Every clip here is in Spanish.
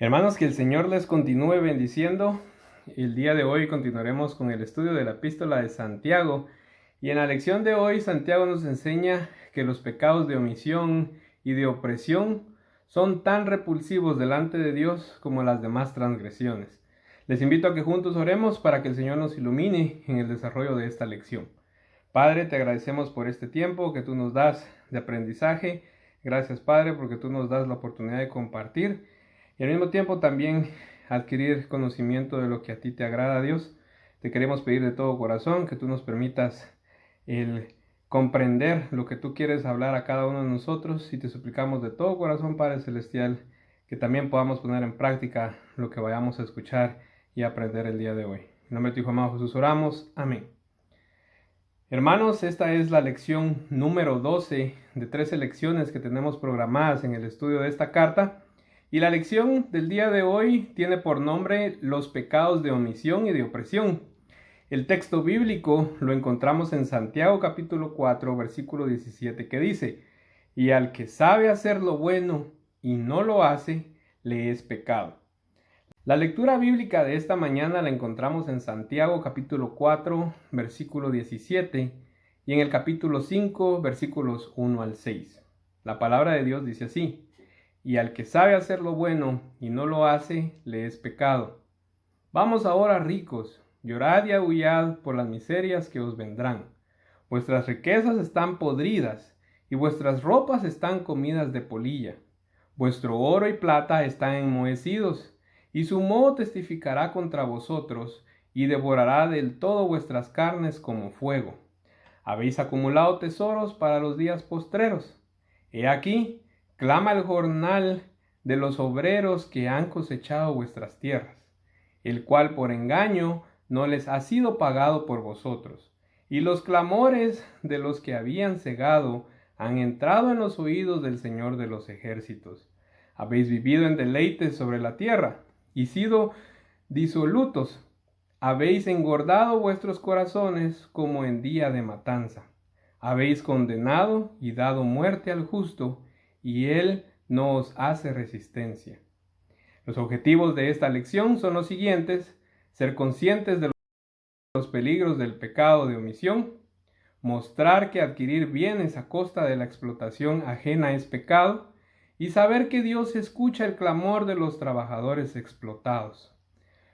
Hermanos, que el Señor les continúe bendiciendo. El día de hoy continuaremos con el estudio de la epístola de Santiago. Y en la lección de hoy, Santiago nos enseña que los pecados de omisión y de opresión son tan repulsivos delante de Dios como las demás transgresiones. Les invito a que juntos oremos para que el Señor nos ilumine en el desarrollo de esta lección. Padre, te agradecemos por este tiempo que tú nos das de aprendizaje. Gracias, Padre, porque tú nos das la oportunidad de compartir y al mismo tiempo también adquirir conocimiento de lo que a ti te agrada, Dios. Te queremos pedir de todo corazón que tú nos permitas el comprender lo que tú quieres hablar a cada uno de nosotros, y te suplicamos de todo corazón, Padre Celestial, que también podamos poner en práctica lo que vayamos a escuchar y aprender el día de hoy. En nombre de tu Hijo amado Jesús oramos. Amén. Hermanos, esta es la lección número 12 de 13 lecciones que tenemos programadas en el estudio de esta carta. Y la lección del día de hoy tiene por nombre los pecados de omisión y de opresión. El texto bíblico lo encontramos en Santiago capítulo 4, versículo 17, que dice: y al que sabe hacer lo bueno y no lo hace, le es pecado. La lectura bíblica de esta mañana la encontramos en Santiago capítulo 4, versículo 17, y en el capítulo 5, versículos 1 al 6. La palabra de Dios dice así: y al que sabe hacer lo bueno y no lo hace, le es pecado. Vamos ahora, ricos, llorad y aullad por las miserias que os vendrán. Vuestras riquezas están podridas, y vuestras ropas están comidas de polilla. Vuestro oro y plata están enmohecidos, y su moho testificará contra vosotros, y devorará del todo vuestras carnes como fuego. Habéis acumulado tesoros para los días postreros. He aquí, clama el jornal de los obreros que han cosechado vuestras tierras, el cual por engaño no les ha sido pagado por vosotros, y los clamores de los que habían cegado han entrado en los oídos del Señor de los ejércitos. Habéis vivido en deleites sobre la tierra, y sido disolutos. Habéis engordado vuestros corazones como en día de matanza. Habéis condenado y dado muerte al justo, y él no os hace resistencia. Los objetivos de esta lección son los siguientes: ser conscientes de los peligros del pecado de omisión, mostrar que adquirir bienes a costa de la explotación ajena es pecado, y saber que Dios escucha el clamor de los trabajadores explotados.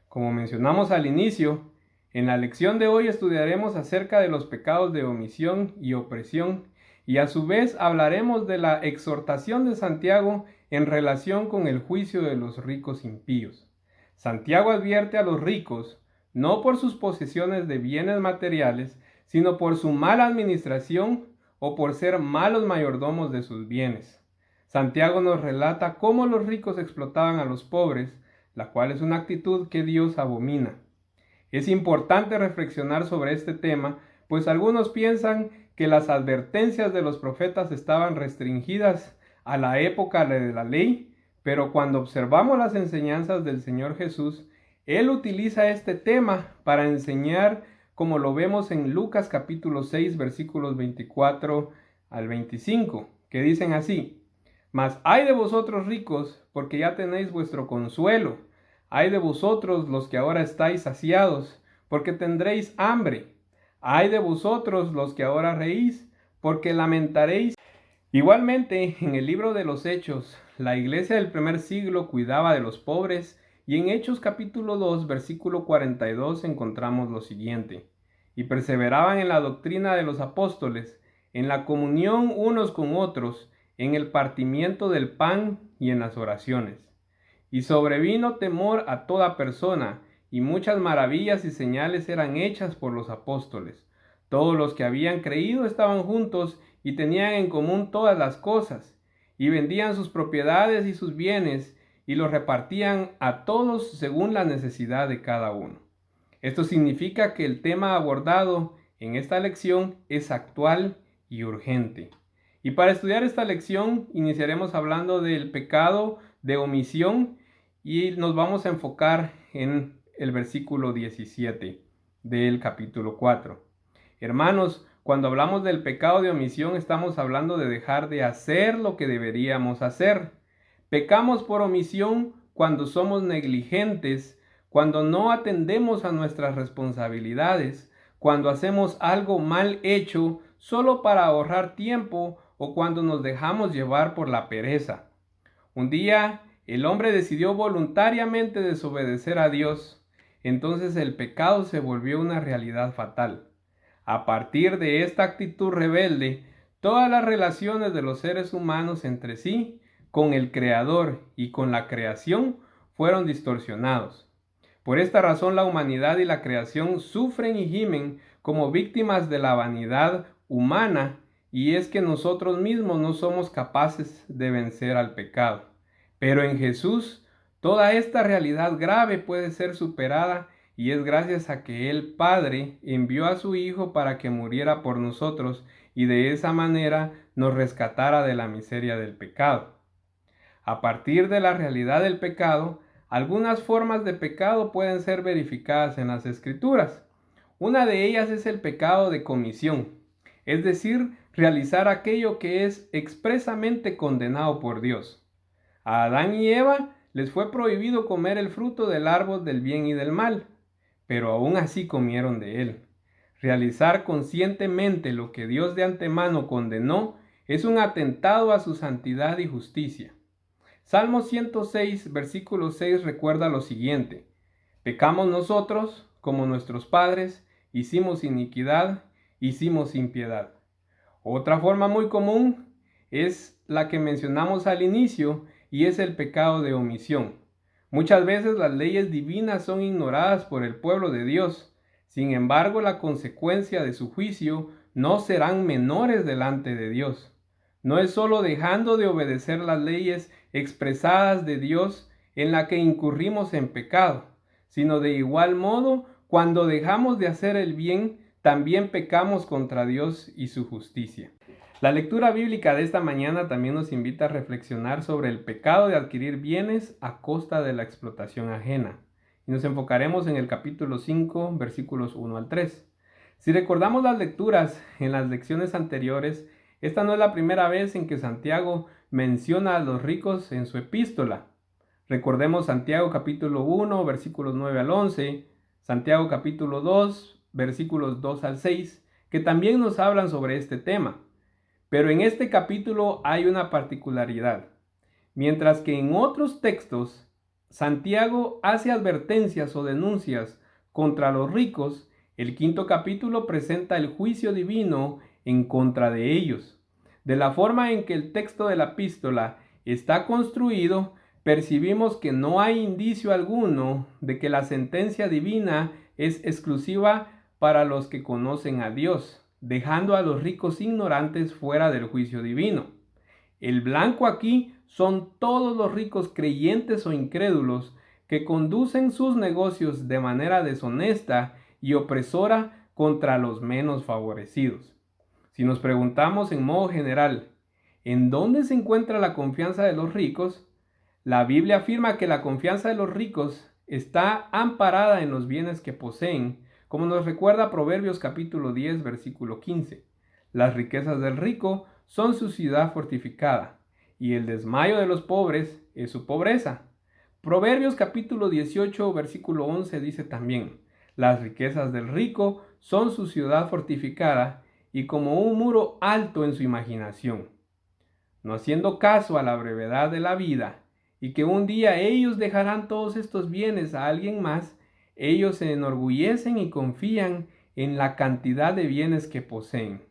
Como mencionamos al inicio, en la lección de hoy estudiaremos acerca de los pecados de omisión y opresión, y a su vez hablaremos de la exhortación de Santiago en relación con el juicio de los ricos impíos. Santiago advierte a los ricos, no por sus posesiones de bienes materiales, sino por su mala administración o por ser malos mayordomos de sus bienes. Santiago nos relata cómo los ricos explotaban a los pobres, la cual es una actitud que Dios abomina. Es importante reflexionar sobre este tema, pues algunos piensan que las advertencias de los profetas estaban restringidas a la época de la ley, pero cuando observamos las enseñanzas del Señor Jesús, Él utiliza este tema para enseñar, como lo vemos en Lucas capítulo 6, versículos 24 al 25, que dicen así: mas ay de vosotros ricos, porque ya tenéis vuestro consuelo. Ay de vosotros los que ahora estáis saciados, porque tendréis hambre. Ay de vosotros los que ahora reís, porque lamentaréis. Igualmente, en el libro de los Hechos, la iglesia del primer siglo cuidaba de los pobres, y en Hechos capítulo 2, versículo 42 encontramos lo siguiente: y perseveraban en la doctrina de los apóstoles, en la comunión unos con otros, en el partimiento del pan y en las oraciones. Y sobrevino temor a toda persona, y muchas maravillas y señales eran hechas por los apóstoles. Todos los que habían creído estaban juntos y tenían en común todas las cosas, y vendían sus propiedades y sus bienes, y los repartían a todos según la necesidad de cada uno. Esto significa que el tema abordado en esta lección es actual y urgente. Y para estudiar esta lección iniciaremos hablando del pecado de omisión, y nos vamos a enfocar en el versículo 17 del capítulo 4. Hermanos, cuando hablamos del pecado de omisión estamos hablando de dejar de hacer lo que deberíamos hacer. Pecamos por omisión cuando somos negligentes, cuando no atendemos a nuestras responsabilidades, cuando hacemos algo mal hecho solo para ahorrar tiempo o cuando nos dejamos llevar por la pereza. Un día el hombre decidió voluntariamente desobedecer a Dios. Entonces el pecado se volvió una realidad fatal. A partir de esta actitud rebelde, todas las relaciones de los seres humanos entre sí, con el Creador y con la creación, fueron distorsionados. Por esta razón la humanidad y la creación sufren y gimen como víctimas de la vanidad humana, y es que nosotros mismos no somos capaces de vencer al pecado. Pero en Jesús, toda esta realidad grave puede ser superada, y es gracias a que el Padre envió a su Hijo para que muriera por nosotros y de esa manera nos rescatara de la miseria del pecado. A partir de la realidad del pecado, algunas formas de pecado pueden ser verificadas en las Escrituras. Una de ellas es el pecado de comisión, es decir, realizar aquello que es expresamente condenado por Dios. A Adán y Eva les fue prohibido comer el fruto del árbol del bien y del mal, pero aún así comieron de él. Realizar conscientemente lo que Dios de antemano condenó es un atentado a su santidad y justicia. Salmo 106, versículo 6 recuerda lo siguiente: pecamos nosotros, como nuestros padres, hicimos iniquidad, hicimos impiedad. Otra forma muy común es la que mencionamos al inicio y es el pecado de omisión. Muchas veces las leyes divinas son ignoradas por el pueblo de Dios. Sin embargo, la consecuencia de su juicio no serán menores delante de Dios. No es solo dejando de obedecer las leyes expresadas de Dios en la que incurrimos en pecado, sino de igual modo, cuando dejamos de hacer el bien, también pecamos contra Dios y su justicia. La lectura bíblica de esta mañana también nos invita a reflexionar sobre el pecado de adquirir bienes a costa de la explotación ajena. Y nos enfocaremos en el capítulo 5, versículos 1 al 3. Si recordamos las lecturas en las lecciones anteriores, esta no es la primera vez en que Santiago menciona a los ricos en su epístola. Recordemos Santiago capítulo 1, versículos 9 al 11, Santiago capítulo 2, versículos 2 al 6, que también nos hablan sobre este tema. Pero en este capítulo hay una particularidad. Mientras que en otros textos Santiago hace advertencias o denuncias contra los ricos, el quinto capítulo presenta el juicio divino en contra de ellos. De la forma en que el texto de la epístola está construido, percibimos que no hay indicio alguno de que la sentencia divina es exclusiva para los que conocen a Dios, dejando a los ricos ignorantes fuera del juicio divino. El blanco aquí son todos los ricos creyentes o incrédulos que conducen sus negocios de manera deshonesta y opresora contra los menos favorecidos. Si nos preguntamos en modo general, ¿en dónde se encuentra la confianza de los ricos? La Biblia afirma que la confianza de los ricos está amparada en los bienes que poseen, como nos recuerda Proverbios capítulo 10, versículo 15. Las riquezas del rico son su ciudad fortificada, y el desmayo de los pobres es su pobreza. Proverbios capítulo 18, versículo 11 dice también: las riquezas del rico son su ciudad fortificada, y como un muro alto en su imaginación. No haciendo caso a la brevedad de la vida, y que un día ellos dejarán todos estos bienes a alguien más, ellos se enorgullecen y confían en la cantidad de bienes que poseen.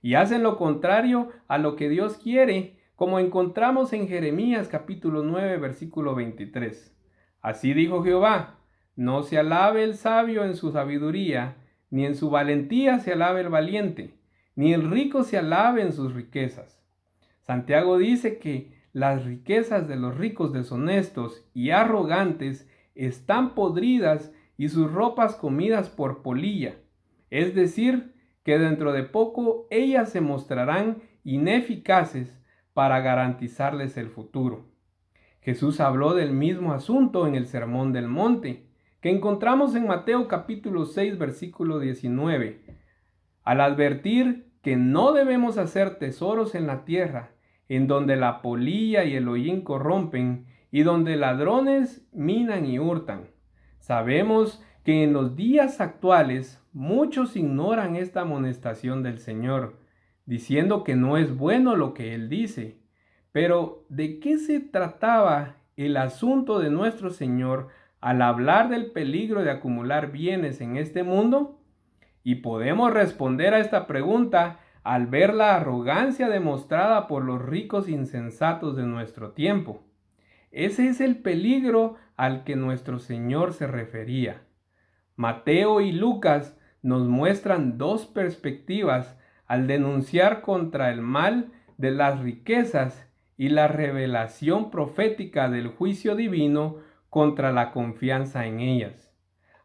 Y hacen lo contrario a lo que Dios quiere, como encontramos en Jeremías capítulo 9, versículo 23. Así dijo Jehová: no se alabe el sabio en su sabiduría, ni en su valentía se alabe el valiente, ni el rico se alabe en sus riquezas. Santiago dice que las riquezas de los ricos deshonestos y arrogantes están podridas y sus ropas comidas por polilla, es decir, que dentro de poco ellas se mostrarán ineficaces para garantizarles el futuro. Jesús habló del mismo asunto en el Sermón del Monte, que encontramos en Mateo capítulo 6, versículo 19, al advertir que no debemos hacer tesoros en la tierra, en donde la polilla y el hollín corrompen, y donde ladrones minan y hurtan. Sabemos que en los días actuales muchos ignoran esta amonestación del Señor, diciendo que no es bueno lo que Él dice. Pero, ¿de qué se trataba el asunto de nuestro Señor al hablar del peligro de acumular bienes en este mundo? Y podemos responder a esta pregunta al ver la arrogancia demostrada por los ricos insensatos de nuestro tiempo. Ese es el peligro al que nuestro Señor se refería. Mateo y Lucas nos muestran dos perspectivas al denunciar contra el mal de las riquezas y la revelación profética del juicio divino contra la confianza en ellas.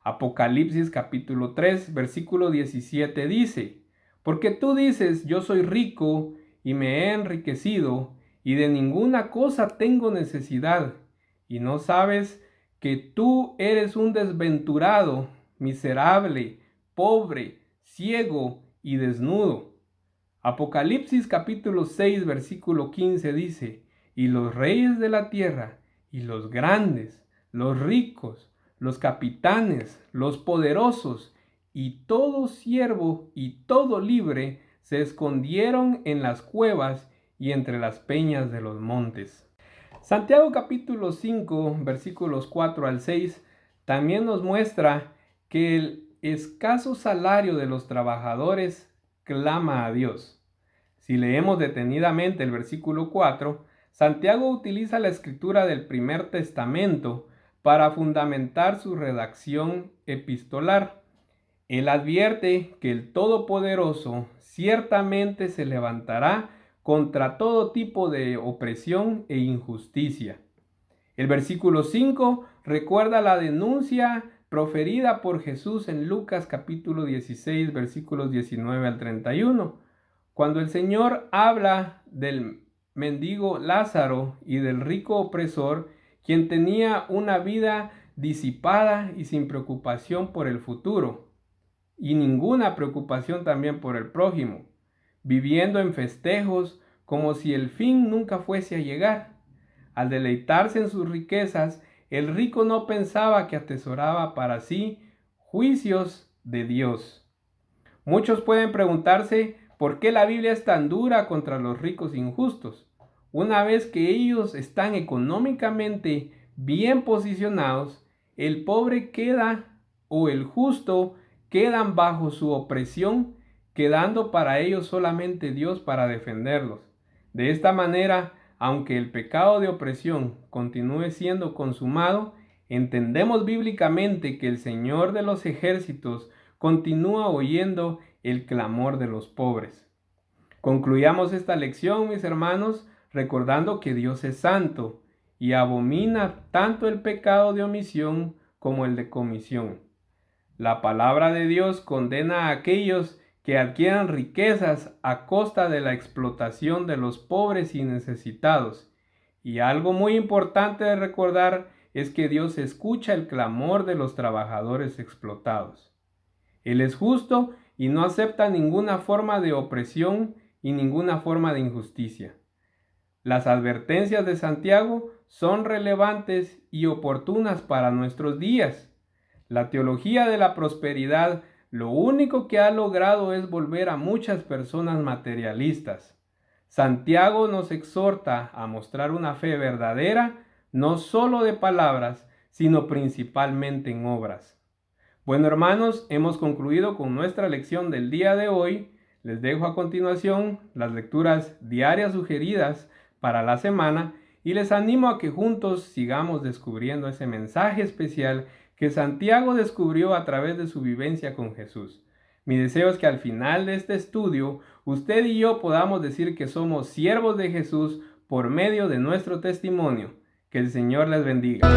Apocalipsis capítulo 3, versículo 17 dice: porque tú dices, yo soy rico y me he enriquecido y de ninguna cosa tengo necesidad, y no sabes que tú eres un desventurado, miserable, pobre, ciego y desnudo. Apocalipsis capítulo 6, versículo 15 dice: y los reyes de la tierra, y los grandes, los ricos, los capitanes, los poderosos, y todo siervo y todo libre se escondieron en las cuevas y entre las peñas de los montes. Santiago capítulo 5, versículos 4 al 6, también nos muestra que el escaso salario de los trabajadores clama a Dios. Si leemos detenidamente el versículo 4, Santiago utiliza la escritura del Primer Testamento para fundamentar su redacción epistolar. Él advierte que el Todopoderoso ciertamente se levantará contra todo tipo de opresión e injusticia. El versículo 5 recuerda la denuncia proferida por Jesús en Lucas capítulo 16, versículos 19 al 31, cuando el Señor habla del mendigo Lázaro y del rico opresor, quien tenía una vida disipada y sin preocupación por el futuro, y ninguna preocupación también por el prójimo, viviendo en festejos como si el fin nunca fuese a llegar. Al deleitarse en sus riquezas, el rico no pensaba que atesoraba para sí juicios de Dios. Muchos pueden preguntarse por qué la Biblia es tan dura contra los ricos injustos, una vez que ellos están económicamente bien posicionados. El pobre queda o el justo quedan bajo su opresión, quedando para ellos solamente Dios para defenderlos. De esta manera, aunque el pecado de opresión continúe siendo consumado, entendemos bíblicamente que el Señor de los ejércitos continúa oyendo el clamor de los pobres. Concluyamos esta lección, mis hermanos, recordando que Dios es santo y abomina tanto el pecado de omisión como el de comisión. La palabra de Dios condena a aquellos que adquieran riquezas a costa de la explotación de los pobres y necesitados. Y algo muy importante de recordar es que Dios escucha el clamor de los trabajadores explotados. Él es justo y no acepta ninguna forma de opresión y ninguna forma de injusticia. Las advertencias de Santiago son relevantes y oportunas para nuestros días. La teología de la prosperidad lo único que ha logrado es volver a muchas personas materialistas. Santiago nos exhorta a mostrar una fe verdadera, no solo de palabras, sino principalmente en obras. Bueno, hermanos, hemos concluido con nuestra lección del día de hoy. Les dejo a continuación las lecturas diarias sugeridas para la semana y les animo a que juntos sigamos descubriendo ese mensaje especial que Santiago descubrió a través de su vivencia con Jesús. Mi deseo es que al final de este estudio, usted y yo podamos decir que somos siervos de Jesús por medio de nuestro testimonio. Que el Señor les bendiga.